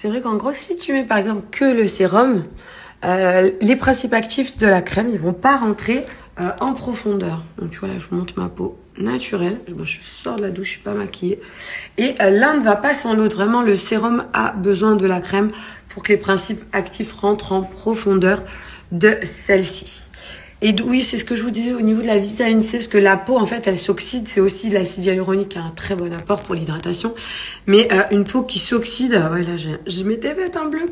C'est vrai qu'en gros, si tu mets par exemple que le sérum, les principes actifs de la crème, ils vont pas rentrer en profondeur. Donc tu vois là, je vous montre ma peau naturelle. Moi, je sors de la douche, je suis pas maquillée. Et l'un ne va pas sans l'autre. Vraiment, le sérum a besoin de la crème pour que les principes actifs rentrent en profondeur de celle-ci. Et oui, c'est ce que je vous disais au niveau de la vitamine C, parce que la peau, en fait, elle s'oxyde. C'est aussi l'acide hyaluronique qui a un très bon apport pour l'hydratation. Mais une peau qui s'oxyde, ouais, là, je m'étais faite un bleu.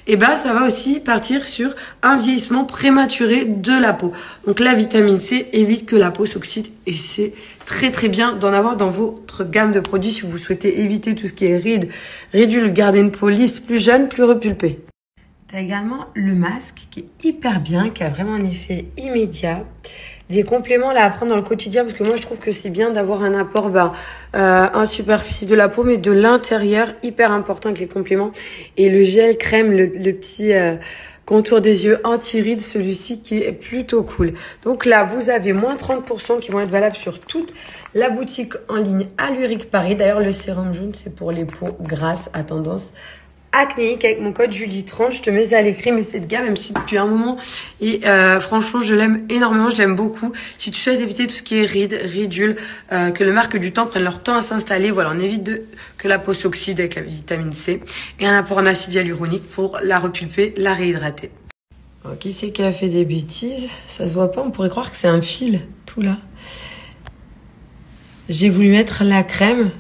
Et ben, ça va aussi partir sur un vieillissement prématuré de la peau. Donc, la vitamine C évite que la peau s'oxyde. Et c'est très, très bien d'en avoir dans votre gamme de produits si vous souhaitez éviter tout ce qui est rides, ridules, garder une peau lisse, plus jeune, plus repulpée. Tu as également le masque qui est hyper bien, qui a vraiment un effet immédiat. Des compléments là à prendre dans le quotidien, parce que moi je trouve que c'est bien d'avoir un apport en superficie de la peau, mais de l'intérieur, hyper important avec les compléments. Et le gel crème, le petit contour des yeux anti-rides, celui-ci qui est plutôt cool. Donc là, vous avez moins 30% qui vont être valables sur toute la boutique en ligne Alluric Paris. D'ailleurs, le sérum jaune, c'est pour les peaux grasses à tendance acnéique. Avec mon code Julie30, je te mets à l'écrit, mais cette gamme, même si depuis un moment, et franchement, je l'aime énormément, je l'aime beaucoup. Si tu souhaites éviter tout ce qui est rides, ridules, que le marque du temps prenne leur temps à s'installer, voilà, on évite que la peau s'oxyde avec la vitamine C et un apport en acide hyaluronique pour la repulper, la réhydrater. Alors, qui c'est qui a fait des bêtises? Ça se voit pas, on pourrait croire que c'est un fil, tout là. J'ai voulu mettre la crème.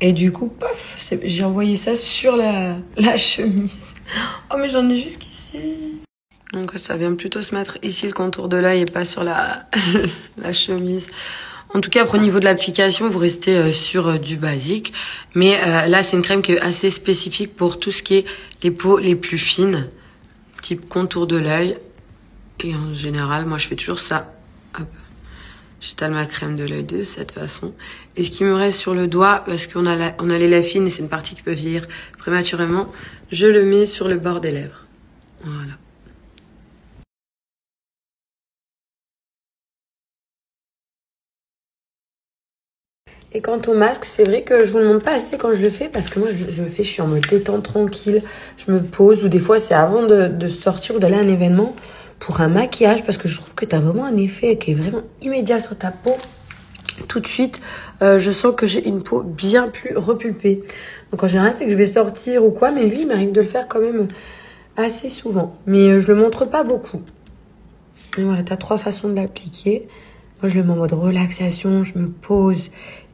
Et du coup, paf, j'ai envoyé ça sur la chemise. Oh, mais j'en ai jusqu'ici. Donc ça vient plutôt se mettre ici, le contour de l'œil, et pas sur la chemise. En tout cas, après, au niveau de l'application, vous restez sur du basique. Mais là, c'est une crème qui est assez spécifique pour tout ce qui est les peaux les plus fines. Type contour de l'œil. Et en général, moi, je fais toujours ça. Hop. J'étale ma crème de l'œil de cette façon. Et ce qui me reste sur le doigt, parce qu'on a les lèvres fines et c'est une partie qui peut vieillir prématurément, je le mets sur le bord des lèvres. Voilà. Et quant au masque, c'est vrai que je vous le montre pas assez quand je le fais, parce que moi je suis en mode détente tranquille, je me pose, ou des fois c'est avant de sortir ou d'aller à un événement, pour un maquillage, parce que je trouve que tu as vraiment un effet qui est vraiment immédiat sur ta peau. Tout de suite, je sens que j'ai une peau bien plus repulpée. Donc en général, c'est que je vais sortir ou quoi, mais lui, il m'arrive de le faire quand même assez souvent. Mais je le montre pas beaucoup. Mais voilà, tu as 3 façons de l'appliquer. Moi, je le mets en mode relaxation, je me pose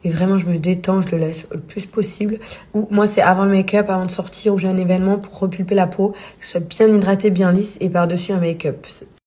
et vraiment, je me détends, je le laisse le plus possible. Ou moi, c'est avant le make-up, avant de sortir ou j'ai un événement pour repulper la peau, que ce soit bien hydraté, bien lisse et par-dessus un make-up.